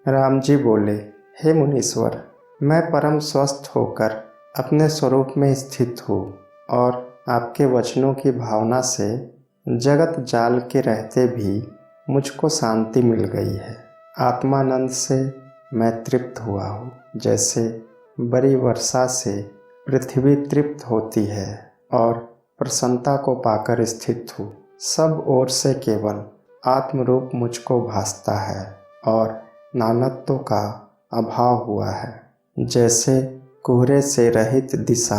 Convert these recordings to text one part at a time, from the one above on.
राम जी बोले, हे मुनीश्वर, मैं परम स्वस्थ होकर अपने स्वरूप में स्थित हूँ और आपके वचनों की भावना से जगत जाल के रहते भी मुझको शांति मिल गई है। आत्मानंद से मैं तृप्त हुआ हूँ, जैसे बड़ी वर्षा से पृथ्वी तृप्त होती है और प्रसन्नता को पाकर स्थित हूँ। सब ओर से केवल आत्मरूप मुझको भासता है और नानत्व का अभाव हुआ है। जैसे कोहरे से रहित दिशा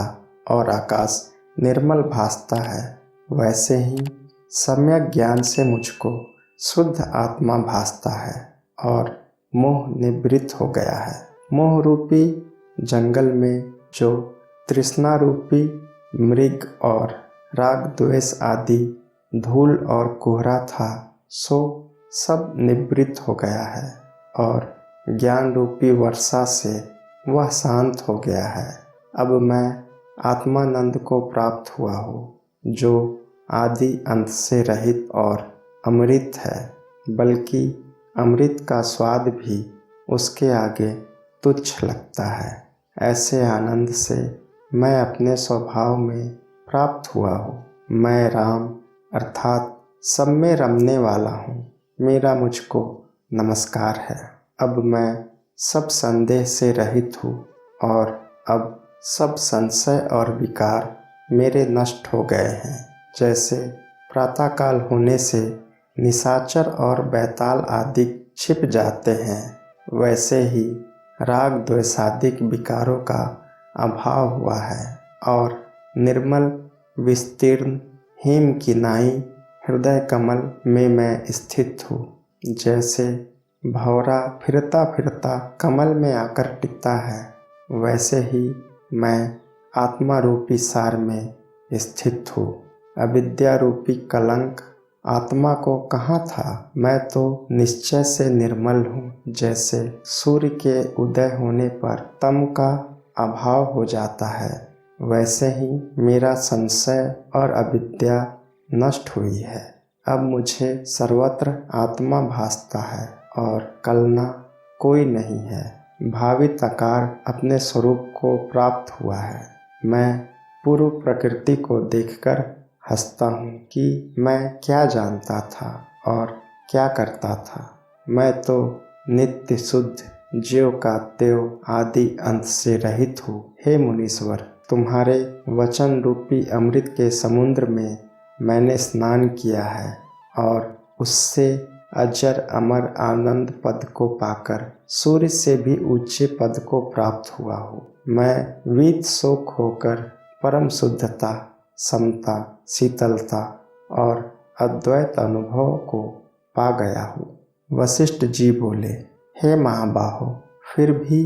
और आकाश निर्मल भासता है, वैसे ही सम्यक ज्ञान से मुझको शुद्ध आत्मा भासता है और मोह निवृत्त हो गया है। मोह रूपी जंगल में जो तृष्णा रूपी मृग और राग द्वेष आदि धूल और कोहरा था, सो सब निवृत्त हो गया है और ज्ञान रूपी वर्षा से वह शांत हो गया है। अब मैं आत्मानंद को प्राप्त हुआ हूँ, जो आदि अंत से रहित और अमृत है, बल्कि अमृत का स्वाद भी उसके आगे तुच्छ लगता है। ऐसे आनंद से मैं अपने स्वभाव में प्राप्त हुआ हूँ। मैं राम अर्थात सब में रमने वाला हूँ। मेरा मुझको नमस्कार है। अब मैं सब संदेह से रहित हूँ और अब सब संशय और विकार मेरे नष्ट हो गए हैं। जैसे प्रातःकाल होने से निशाचर और बैताल आदि छिप जाते हैं, वैसे ही राग द्वेषादिक विकारों का अभाव हुआ है और निर्मल विस्तीर्ण हिम की नाई हृदय कमल में मैं स्थित हूँ। जैसे भंवरा फिरता फिरता कमल में आकर टिकता है, वैसे ही मैं आत्मा रूपी सार में स्थित हूँ। अविद्या रूपी कलंक आत्मा को कहाँ था? मैं तो निश्चय से निर्मल हूँ। जैसे सूर्य के उदय होने पर तम का अभाव हो जाता है, वैसे ही मेरा संशय और अविद्या नष्ट हुई है। अब मुझे सर्वत्र आत्मा भासता है और कलना कोई नहीं है। भावित आकार अपने स्वरूप को प्राप्त हुआ है। मैं पूर्व प्रकृति को देखकर हंसता हूँ कि मैं क्या जानता था और क्या करता था। मैं तो नित्य शुद्ध ज्यों का त्यों आदि अंत से रहित हूँ। हे मुनीश्वर, तुम्हारे वचन रूपी अमृत के समुद्र में मैंने स्नान किया है और उससे अजर अमर आनंद पद को पाकर सूर्य से भी ऊंचे पद को प्राप्त हुआ हूँ। मैं वीत शोक होकर परम शुद्धता, समता, शीतलता और अद्वैत अनुभव को पा गया हूँ। वशिष्ठ जी बोले, हे महाबाहो, फिर भी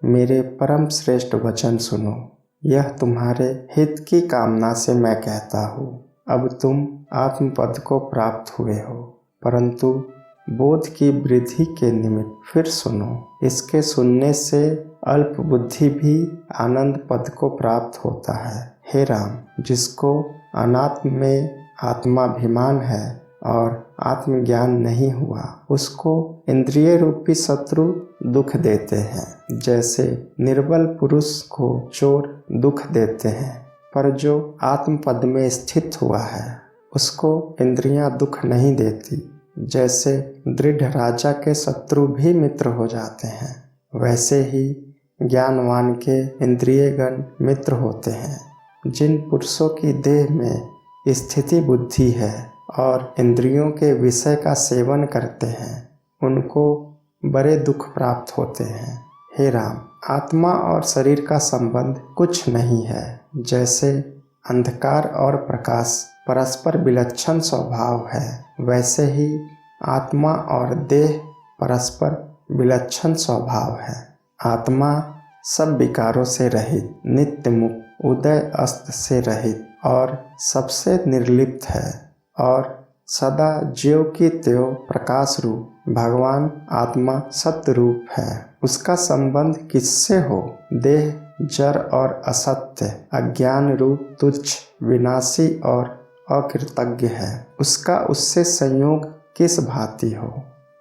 मेरे परम श्रेष्ठ वचन सुनो। यह तुम्हारे हित की कामना से मैं कहता हूँ। अब तुम आत्मपद को प्राप्त हुए हो, परंतु बोध की वृद्धि के निमित्त फिर सुनो। इसके सुनने से अल्प बुद्धि भी आनंद पद को प्राप्त होता है। हे राम, जिसको अनात्म में आत्माभिमान है और आत्मज्ञान नहीं हुआ, उसको इंद्रिय रूपी शत्रु दुख देते हैं। जैसे निर्बल पुरुष को चोर दुख देते हैं, पर जो आत्मपद में स्थित हुआ है उसको इंद्रियां दुख नहीं देती। जैसे दृढ़ राजा के शत्रु भी मित्र हो जाते हैं, वैसे ही ज्ञानवान के इंद्रियगण मित्र होते हैं। जिन पुरुषों की देह में स्थिति बुद्धि है और इंद्रियों के विषय का सेवन करते हैं, उनको बड़े दुख प्राप्त होते हैं। हे राम, आत्मा और शरीर का संबंध कुछ नहीं है। जैसे अंधकार और प्रकाश परस्पर विलक्षण स्वभाव है, वैसे ही आत्मा और देह परस्पर विलक्षण स्वभाव है। आत्मा सब विकारों से रहित, नित्य मुक्त, उदय अस्त से रहित और सबसे निर्लिप्त है और सदा ज्यों की त्यों प्रकाश रूप भगवान आत्मा सत्य रूप है। उसका संबंध किससे हो? देह जड़ और असत्य, अज्ञान रूप तुच्छ, विनाशी और अकृतज्ञ है। उसका उससे संयोग किस भांति हो?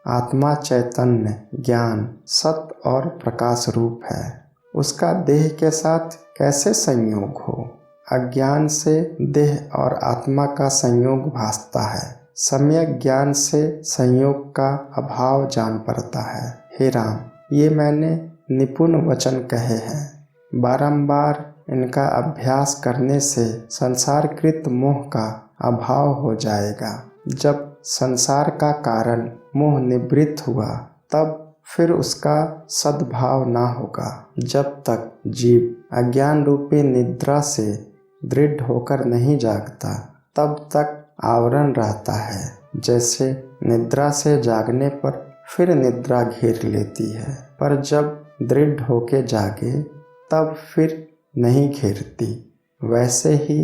आत्मा चैतन्य, ज्ञान, सत्य और प्रकाश रूप है। उसका देह के साथ कैसे संयोग हो? अज्ञान से देह और आत्मा का संयोग भासता है। सम्यक ज्ञान से संयोग का अभाव जान पड़ता है। हे राम, ये मैंने निपुण वचन कहे हैं। बारंबार इनका अभ्यास करने से संसारकृत मोह का अभाव हो जाएगा। जब संसार का कारण मोह निवृत्त हुआ तब फिर उसका सद्भाव ना होगा। जब तक जीव अज्ञान रूपी निद्रा से दृढ़ होकर नहीं जागता तब तक आवरण रहता है। जैसे निद्रा से जागने पर फिर निद्रा घेर लेती है, पर जब दृढ़ होके जागे तब फिर नहीं घेरती। वैसे ही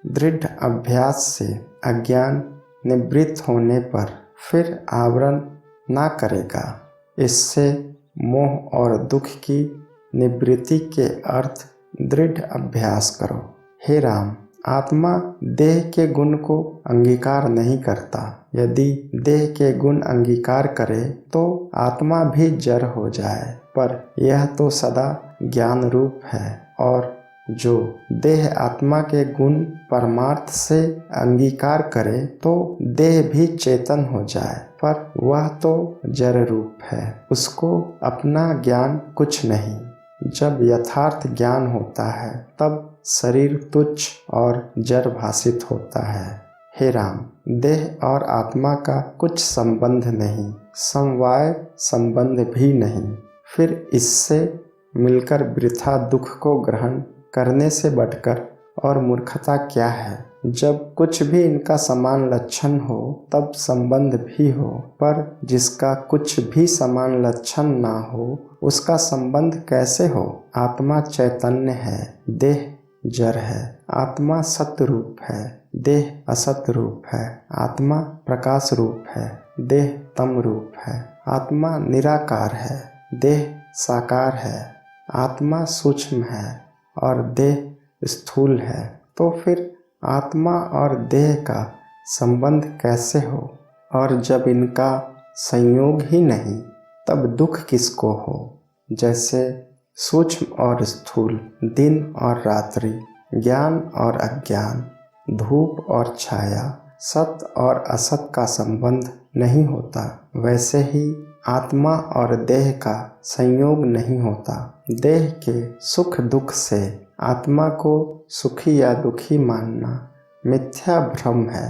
दृढ़ अभ्यास से अज्ञान निवृत्त होने पर फिर आवरण ना करेगा। इससे मोह और दुख की निवृत्ति के अर्थ दृढ़ अभ्यास करो। हे राम, आत्मा देह के गुण को अंगीकार नहीं करता। यदि देह के गुण अंगीकार करे तो आत्मा भी जड़ हो जाए, पर यह तो सदा ज्ञान रूप है। और जो देह आत्मा के गुण परमार्थ से अंगीकार करे तो देह भी चेतन हो जाए, पर वह तो जड़ रूप है, उसको अपना ज्ञान कुछ नहीं। जब यथार्थ ज्ञान होता है तब शरीर तुच्छ और जड़ भासित होता है। हे राम, देह और आत्मा का कुछ संबंध नहीं, समवाय संबंध भी नहीं। फिर इससे मिलकर वृथा दुख को ग्रहण करने से बढ़कर और मूर्खता क्या है? जब कुछ भी इनका समान लक्षण हो तब संबंध भी हो, पर जिसका कुछ भी समान लक्षण ना हो उसका संबंध कैसे हो? आत्मा चैतन्य है, देह जड़ है। आत्मा सत्य रूप है, देह असत रूप है। आत्मा प्रकाश रूप है, देह तम रूप है। आत्मा निराकार है, देह साकार है। आत्मा सूक्ष्म है और देह स्थूल है। तो फिर आत्मा और देह का संबंध कैसे हो? और जब इनका संयोग ही नहीं तब दुख किसको हो? जैसे सूक्ष्म और स्थूल, दिन और रात्रि, ज्ञान और अज्ञान, धूप और छाया, सत्य और असत का संबंध नहीं होता, वैसे ही आत्मा और देह का संयोग नहीं होता। देह के सुख दुख से आत्मा को सुखी या दुखी मानना मिथ्या भ्रम है।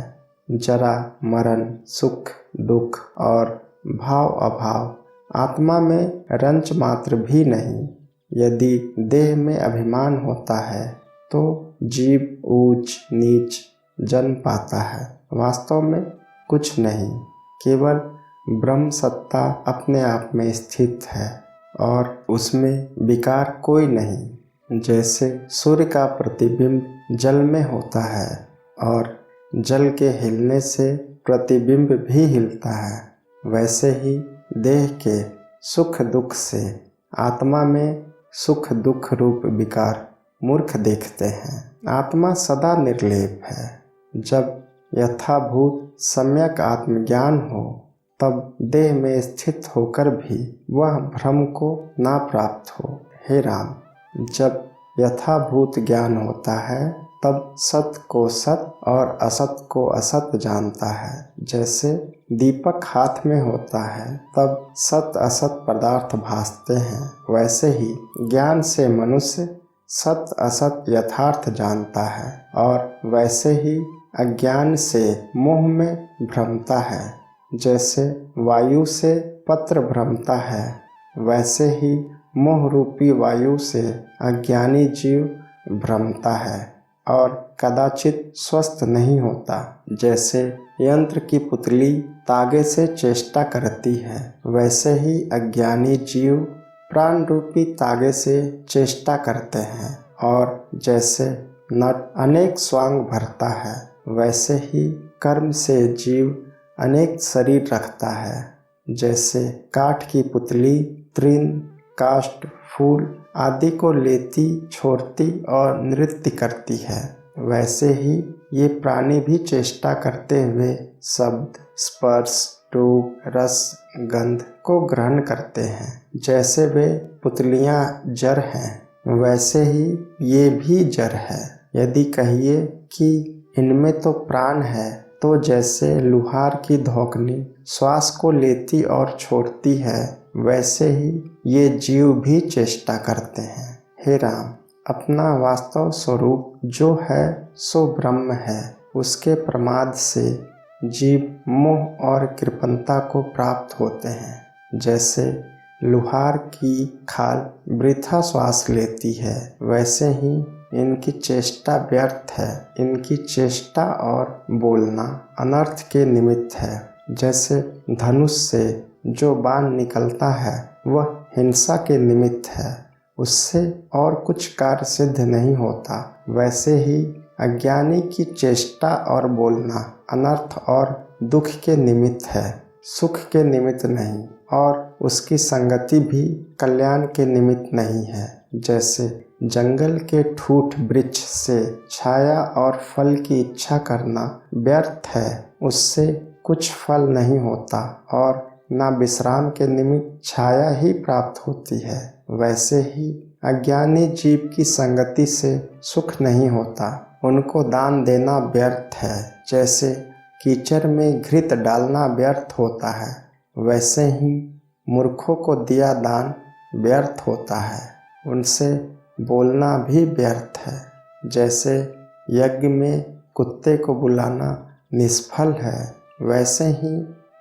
जरा मरण, सुख दुख और भाव अभाव आत्मा में रंच मात्र भी नहीं। यदि देह में अभिमान होता है तो जीव ऊंच नीच जन्म पाता है। वास्तव में कुछ नहीं, केवल ब्रह्म सत्ता अपने आप में स्थित है और उसमें विकार कोई नहीं। जैसे सूर्य का प्रतिबिंब जल में होता है और जल के हिलने से प्रतिबिंब भी हिलता है, वैसे ही देह के सुख दुख से आत्मा में सुख दुख रूप विकार मूर्ख देखते हैं। आत्मा सदा निर्लेप है। जब यथाभूत सम्यक आत्मज्ञान हो तब देह में स्थित होकर भी वह भ्रम को ना प्राप्त हो। हे राम, जब यथाभूत ज्ञान होता है तब सत्य को सत्य और असत को असत जानता है। जैसे दीपक हाथ में होता है तब सत्य असत पदार्थ भासते हैं, वैसे ही ज्ञान से मनुष्य सत्य असत यथार्थ जानता है और वैसे ही अज्ञान से मोह में भ्रमता है। जैसे वायु से पत्र भ्रमता है, वैसे ही मोह रूपी वायु से अज्ञानी जीव भ्रमता है और कदाचित स्वस्थ नहीं होता। जैसे यंत्र की पुतली तागे से चेष्टा करती है, वैसे ही अज्ञानी जीव प्राण रूपी तागे से चेष्टा करते हैं। और जैसे नट अनेक स्वांग भरता है, वैसे ही कर्म से जीव अनेक शरीर रखता है। जैसे काठ की पुतली तृण, काष्ठ, फूल आदि को लेती, छोड़ती और नृत्य करती है, वैसे ही ये प्राणी भी चेष्टा करते हुए शब्द, स्पर्श, रूप, रस, गंध को ग्रहण करते हैं। जैसे वे पुतलियां जड़ हैं, वैसे ही ये भी जड़ है। यदि कहिए कि इनमें तो प्राण है, तो जैसे लुहार की धौकनी श्वास को लेती और छोड़ती है, वैसे ही ये जीव भी चेष्टा करते हैं। हे राम, अपना वास्तव स्वरूप जो है सो ब्रह्म है। उसके प्रमाद से जीव मोह और कृपणता को प्राप्त होते हैं। जैसे लुहार की खाल वृथा श्वास लेती है, वैसे ही इनकी चेष्टा व्यर्थ है। इनकी चेष्टा और बोलना अनर्थ के निमित्त है। जैसे धनुष से जो बाण निकलता है वह हिंसा के निमित्त है, उससे और कुछ कार्य सिद्ध नहीं होता, वैसे ही अज्ञानी की चेष्टा और बोलना अनर्थ और दुख के निमित्त है, सुख के निमित्त नहीं, और उसकी संगति भी कल्याण के निमित्त नहीं है। जैसे जंगल के ठूठ वृक्ष से छाया और फल की इच्छा करना व्यर्थ है, उससे कुछ फल नहीं होता और ना विश्राम के निमित्त छाया ही प्राप्त होती है, वैसे ही अज्ञानी जीव की संगति से सुख नहीं होता, उनको दान देना व्यर्थ है। जैसे कीचड़ में घृत डालना व्यर्थ होता है, वैसे ही मूर्खों को दिया दान व्यर्थ होता है, उनसे बोलना भी व्यर्थ है। जैसे यज्ञ में कुत्ते को बुलाना निष्फल है, वैसे ही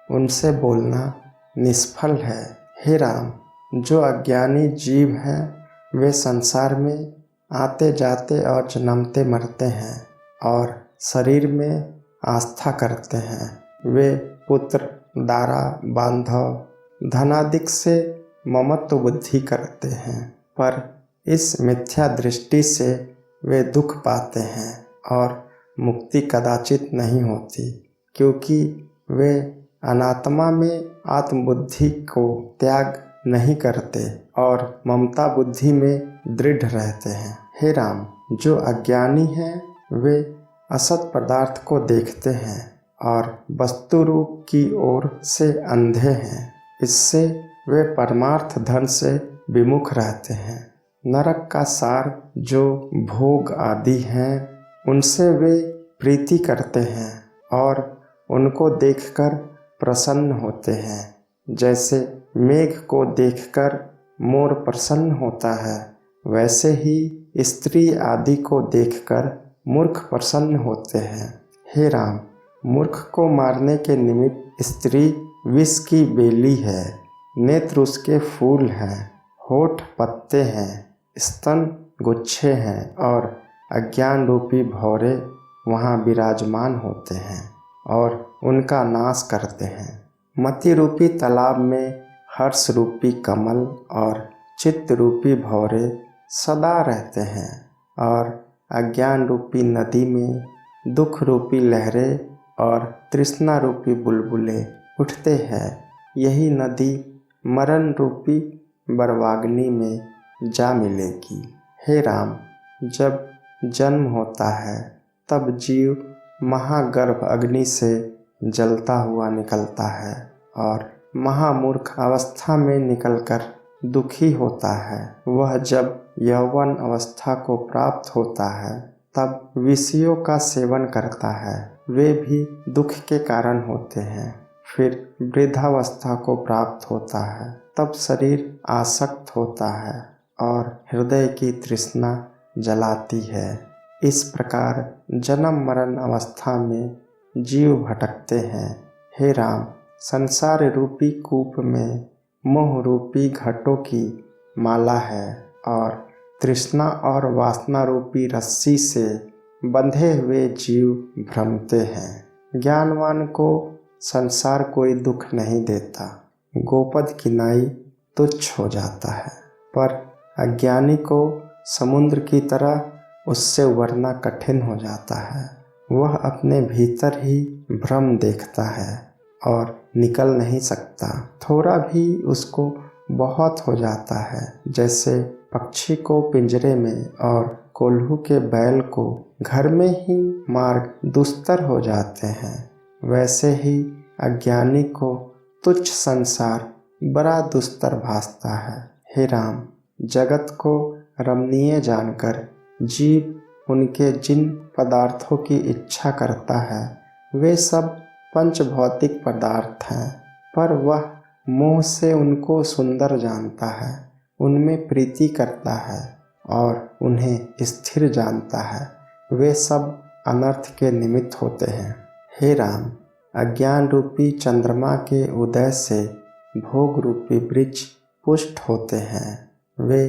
उनसे बोलना निष्फल है। हे राम, जो अज्ञानी जीव हैं वे संसार में आते जाते और जन्मते मरते हैं और शरीर में आस्था करते हैं। वे पुत्र, दारा, बांधव, धनादिक से ममत्व बुद्धि करते हैं, पर इस मिथ्या दृष्टि से वे दुख पाते हैं और मुक्ति कदाचित नहीं होती, क्योंकि वे अनात्मा में आत्मबुद्धि को त्याग नहीं करते और ममता बुद्धि में दृढ़ रहते हैं। हे राम, जो अज्ञानी हैं वे असत पदार्थ को देखते हैं और वस्तु रूप की ओर से अंधे हैं, इससे वे परमार्थ धन से विमुख रहते हैं। नरक का सार जो भोग आदि हैं, उनसे वे प्रीति करते हैं और उनको देखकर प्रसन्न होते हैं। जैसे मेघ को देखकर मोर प्रसन्न होता है, वैसे ही स्त्री आदि को देखकर मूर्ख प्रसन्न होते हैं। हे राम, मूर्ख को मारने के निमित्त स्त्री विष की बेली है, नेत्र उसके फूल हैं, होठ पत्ते हैं, स्तन गुच्छे हैं और अज्ञान रूपी भौरे वहाँ विराजमान होते हैं और उनका नाश करते हैं। मति रूपी तालाब में हर्ष रूपी कमल और चित्त रूपी भौरे सदा रहते हैं और अज्ञान रूपी नदी में दुख रूपी लहरें और तृष्णा रूपी बुलबुले उठते हैं। यही नदी मरण रूपी बरवाग्नि में जा मिलेगी। हे राम, जब जन्म होता है तब जीव महागर्भ अग्नि से जलता हुआ निकलता है और महामूर्ख अवस्था में निकलकर दुखी होता है। वह जब यौवन अवस्था को प्राप्त होता है तब विषयों का सेवन करता है, वे भी दुख के कारण होते हैं। फिर वृद्धावस्था को प्राप्त होता है, तब शरीर आसक्त होता है और हृदय की तृष्णा जलाती है। इस प्रकार जन्म मरण अवस्था में जीव भटकते हैं। हे राम, संसार रूपी कूप में मोह रूपी घटों की माला है और तृष्णा और वासना रूपी रस्सी से बंधे हुए जीव भ्रमते हैं। ज्ञानवान को संसार कोई दुख नहीं देता, गोपद की नाई तुच्छ हो जाता है, पर अज्ञानी को समुद्र की तरह उससे उबरना कठिन हो जाता है। वह अपने भीतर ही भ्रम देखता है और निकल नहीं सकता। थोड़ा भी उसको बहुत हो जाता है। जैसे पक्षी को पिंजरे में और कोल्हू के बैल को घर में ही मार्ग दुस्तर हो जाते हैं, वैसे ही अज्ञानी को तुच्छ संसार बड़ा दुस्तर भासता है। हे राम, जगत को रमणीय जानकर जीव उनके जिन पदार्थों की इच्छा करता है वे सब पंच भौतिक पदार्थ हैं, पर वह मोह से उनको सुंदर जानता है, उनमें प्रीति करता है और उन्हें स्थिर जानता है। वे सब अनर्थ के निमित्त होते हैं। हे राम, अज्ञान रूपी चंद्रमा के उदय से भोग रूपी वृक्ष पुष्ट होते हैं। वे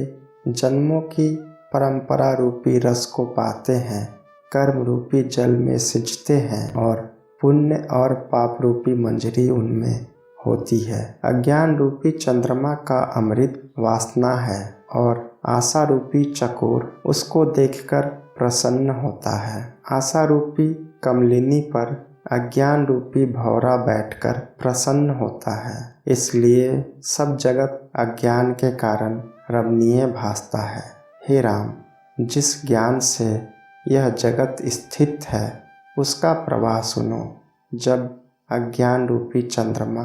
जन्मों की परंपरा रूपी रस को पाते हैं, कर्म रूपी जल में सिंचते हैं और पुण्य और पाप रूपी मंजरी उनमें होती है। अज्ञान रूपी चंद्रमा का अमृत वासना है और आशा रूपी चकोर उसको देखकर प्रसन्न होता है। आशा रूपी कमलिनी पर अज्ञान रूपी भौरा बैठकर प्रसन्न होता है। इसलिए सब जगत अज्ञान के कारण रमणीय भासता है। हे राम, जिस ज्ञान से यह जगत स्थित है उसका प्रवाह सुनो। जब अज्ञान रूपी चंद्रमा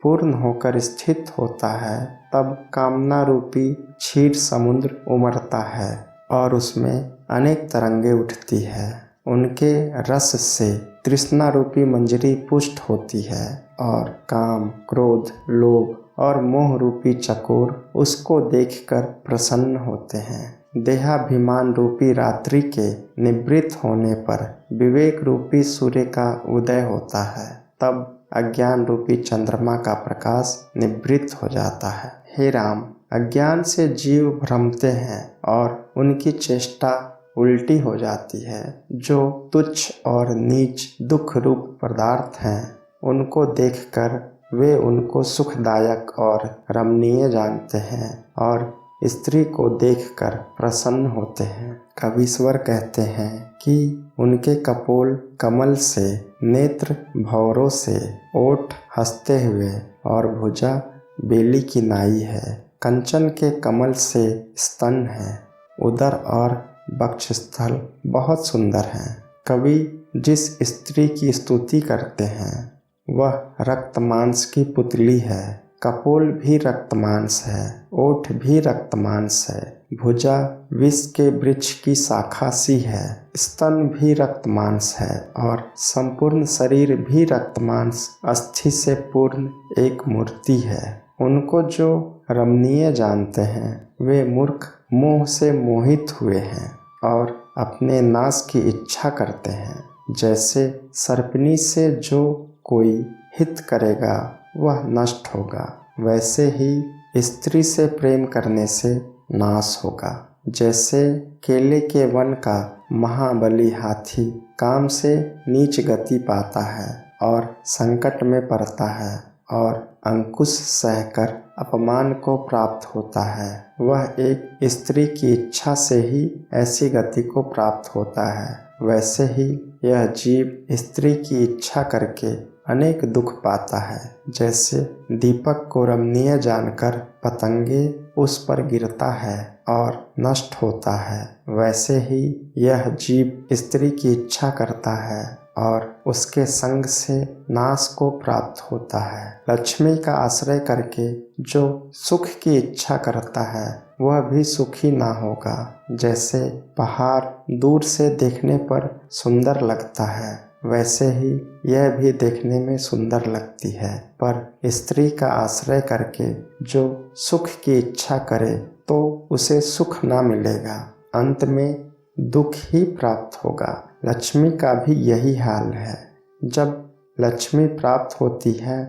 पूर्ण होकर स्थित होता है तब कामना रूपी क्षीर समुद्र उमड़ता है और उसमें अनेक तरंगे उठती है। उनके रस से तृष्णा रूपी मंजरी पुष्ट होती है और काम, क्रोध, लोभ और मोह रूपी चकोर उसको देखकर प्रसन्न होते हैं। देहाभिमान रूपी रात्रि के निवृत्त होने पर विवेक रूपी सूर्य का उदय होता है। तब अज्ञान रूपी चंद्रमा का प्रकाश निवृत्त हो जाता है। हे राम, अज्ञान से जीव भ्रमते हैं और उनकी चेष्टा उल्टी हो जाती है। जो तुच्छ और नीच दुख रूप पदार्थ हैं उनको देखकर वे उनको सुखदायक और रमणीय जानते हैं और स्त्री को देखकर प्रसन्न होते हैं। कवीश्वर कहते हैं कि उनके कपोल कमल से, नेत्र भौरों से, ओठ हंसते हुए और भुजा बेली की नाई है। कंचन के कमल से स्तन है, उदर और वक्षस्थल बहुत सुंदर हैं। कवि जिस स्त्री की स्तुति करते हैं वह रक्त मांस की पुतली है। कपोल भी रक्त मांस है, ओठ भी रक्त मांस है, भुजा विष के वृक्ष की शाखा सी है, स्तन भी रक्त मांस है और संपूर्ण शरीर भी रक्त मांस अस्थि से पूर्ण एक मूर्ति है। उनको जो रमणीय जानते हैं वे मूर्ख मोह से मोहित हुए हैं और अपने नाश की इच्छा करते हैं। जैसे सर्पिणी से जो कोई हित करेगा वह नष्ट होगा, वैसे ही स्त्री से प्रेम करने से नाश होगा। जैसे केले के वन का महाबली हाथी काम से नीच गति पाता है और संकट में पड़ता है और अंकुश सहकर अपमान को प्राप्त होता है, वह एक स्त्री की इच्छा से ही ऐसी गति को प्राप्त होता है। वैसे ही यह जीव स्त्री की इच्छा करके अनेक दुख पाता है। जैसे दीपक को रमणीय जानकर पतंगे उस पर गिरता है और नष्ट होता है, वैसे ही यह जीव स्त्री की इच्छा करता है और उसके संग से नाश को प्राप्त होता है। लक्ष्मी का आश्रय करके जो सुख की इच्छा करता है वह भी सुखी ना होगा। जैसे पहाड़ दूर से देखने पर सुंदर लगता है वैसे ही यह भी देखने में सुंदर लगती है, पर स्त्री का आश्रय करके जो सुख की इच्छा करे तो उसे सुख ना मिलेगा, अंत में दुख ही प्राप्त होगा। लक्ष्मी का भी यही हाल है। जब लक्ष्मी प्राप्त होती है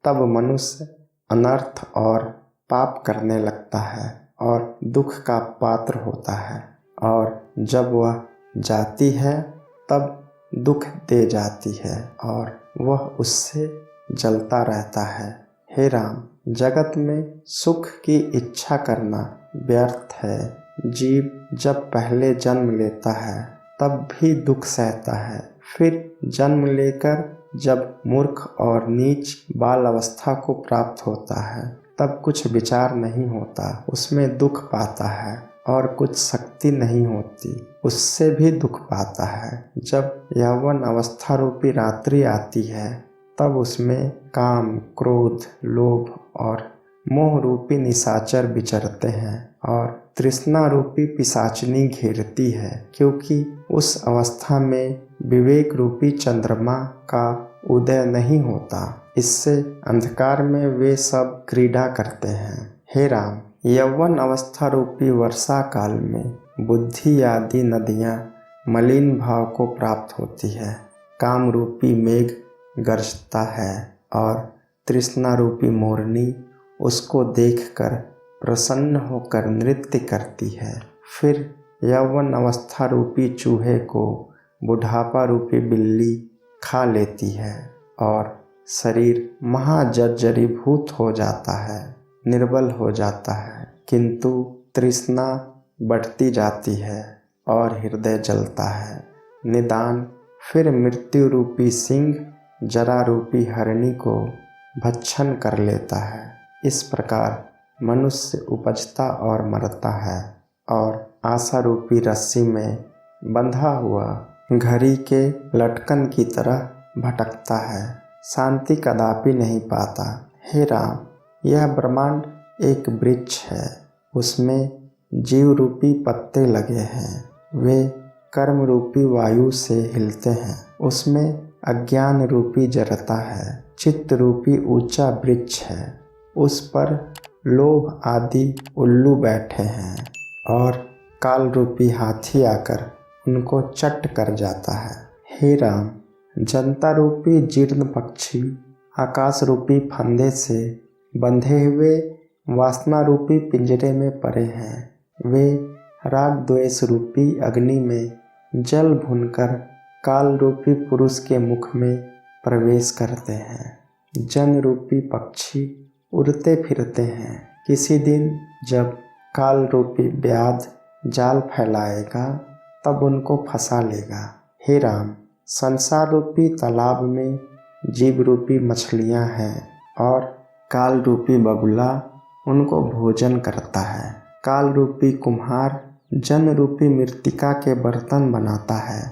तब मनुष्य अनर्थ और पाप करने लगता है और दुख का पात्र होता है, और जब वह जाती है तब दुख दे जाती है और वह उससे जलता रहता है। हे राम, जगत में सुख की इच्छा करना व्यर्थ है। जीव जब पहले जन्म लेता है तब भी दुख सहता है, फिर जन्म लेकर जब मूर्ख और नीच बाल अवस्था को प्राप्त होता है तब कुछ विचार नहीं होता, उसमें दुख पाता है और कुछ शक्ति नहीं होती, उससे भी दुख पाता है। जब यौवन अवस्था रूपी रात्रि आती है तब उसमें काम, क्रोध, लोभ और मोह रूपी निशाचर विचरते हैं और तृष्णा रूपी पिशाचिनी घेरती है, क्योंकि उस अवस्था में विवेक रूपी चंद्रमा का उदय नहीं होता। इससे अंधकार में वे सब क्रीड़ा करते हैं। हे राम, यौवन अवस्था रूपी वर्षा काल में बुद्धि आदि नदियाँ मलिन भाव को प्राप्त होती है। काम रूपी मेघ गरजता है और तृष्णा रूपी मोरनी उसको देखकर प्रसन्न होकर नृत्य करती है। फिर यौवन अवस्था रूपी चूहे को बुढ़ापा रूपी बिल्ली खा लेती है और शरीर महाजर्जरीभूत हो जाता है, निर्बल हो जाता है, किंतु तृष्णा बढ़ती जाती है और हृदय जलता है। निदान फिर मृत्यु रूपी सिंह जरा रूपी हरणी को भक्षण कर लेता है। इस प्रकार मनुष्य उपजता और मरता है और आशा रूपी रस्सी में बंधा हुआ घड़ी के लटकन की तरह भटकता है, शांति कदापि नहीं पाता। हे राम, यह ब्रह्मांड एक वृक्ष है, उसमें जीव रूपी पत्ते लगे हैं, वे कर्म रूपी वायु से हिलते हैं, उसमें अज्ञान रूपी जड़ता है, चित्त रूपी ऊंचा वृक्ष है, उस पर लोभ आदि उल्लू बैठे हैं और काल रूपी हाथी आकर उनको चट कर जाता है। हे राम, जनता रूपी जीर्ण पक्षी आकाश रूपी फंदे से बंधे हुए वासना रूपी पिंजरे में पड़े हैं। वे राग द्वेष रूपी अग्नि में जल भूनकर काल रूपी पुरुष के मुख में प्रवेश करते हैं। जन रूपी पक्षी उड़ते फिरते हैं। किसी दिन जब काल रूपी व्याध जाल फैलाएगा तब उनको फंसा लेगा। हे राम, संसार रूपी तालाब में जीव रूपी मछलियां हैं और काल रूपी बगुला उनको भोजन करता है। काल रूपी कुम्हार जन रूपी मृत्तिका के बर्तन बनाता है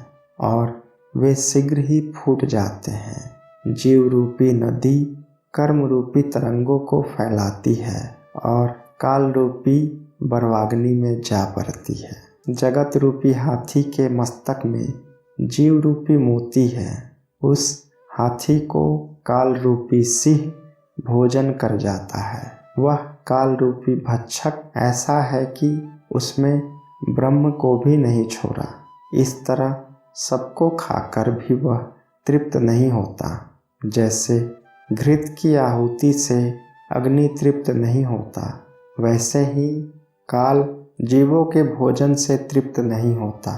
और वे शीघ्र ही फूट जाते हैं। जीव रूपी नदी कर्म रूपी तरंगों को फैलाती है और काल रूपी बरवाग्नि में जा पड़ती है। जगत रूपी हाथी के मस्तक में जीव रूपी मोती है, उस हाथी को काल रूपी सिंह भोजन कर जाता है। वह काल रूपी भक्षक ऐसा है कि उसमें ब्रह्म को भी नहीं छोड़ा। इस तरह सबको खाकर भी वह तृप्त नहीं होता। जैसे घृत की आहुति से अग्नि तृप्त नहीं होता, वैसे ही काल जीवों के भोजन से तृप्त नहीं होता।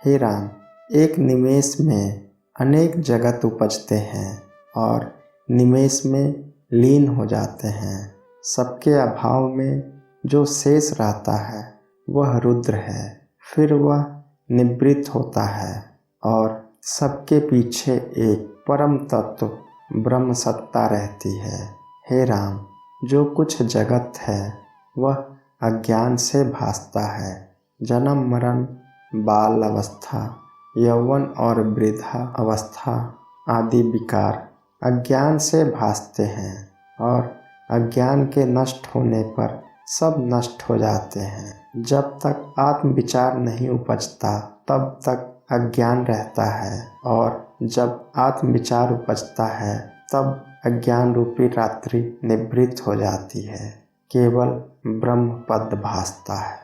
हे राम, एक निमेष में अनेक जगत उपजते हैं और निमेष में लीन हो जाते हैं। सबके अभाव में जो शेष रहता है वह रुद्र है। फिर वह निवृत्त होता है और सबके पीछे एक परम तत्व ब्रह्म सत्ता रहती है। हे राम, जो कुछ जगत है वह अज्ञान से भासता है। जन्म मरण, बाल अवस्था, यौवन और वृद्धा अवस्था आदि विकार अज्ञान से भासते हैं और अज्ञान के नष्ट होने पर सब नष्ट हो जाते हैं। जब तक आत्मविचार नहीं उपजता तब तक अज्ञान रहता है और जब आत्मविचार उपजता है तब अज्ञान रूपी रात्रि निवृत्त हो जाती है। केवल ब्रह्म पद भासता है।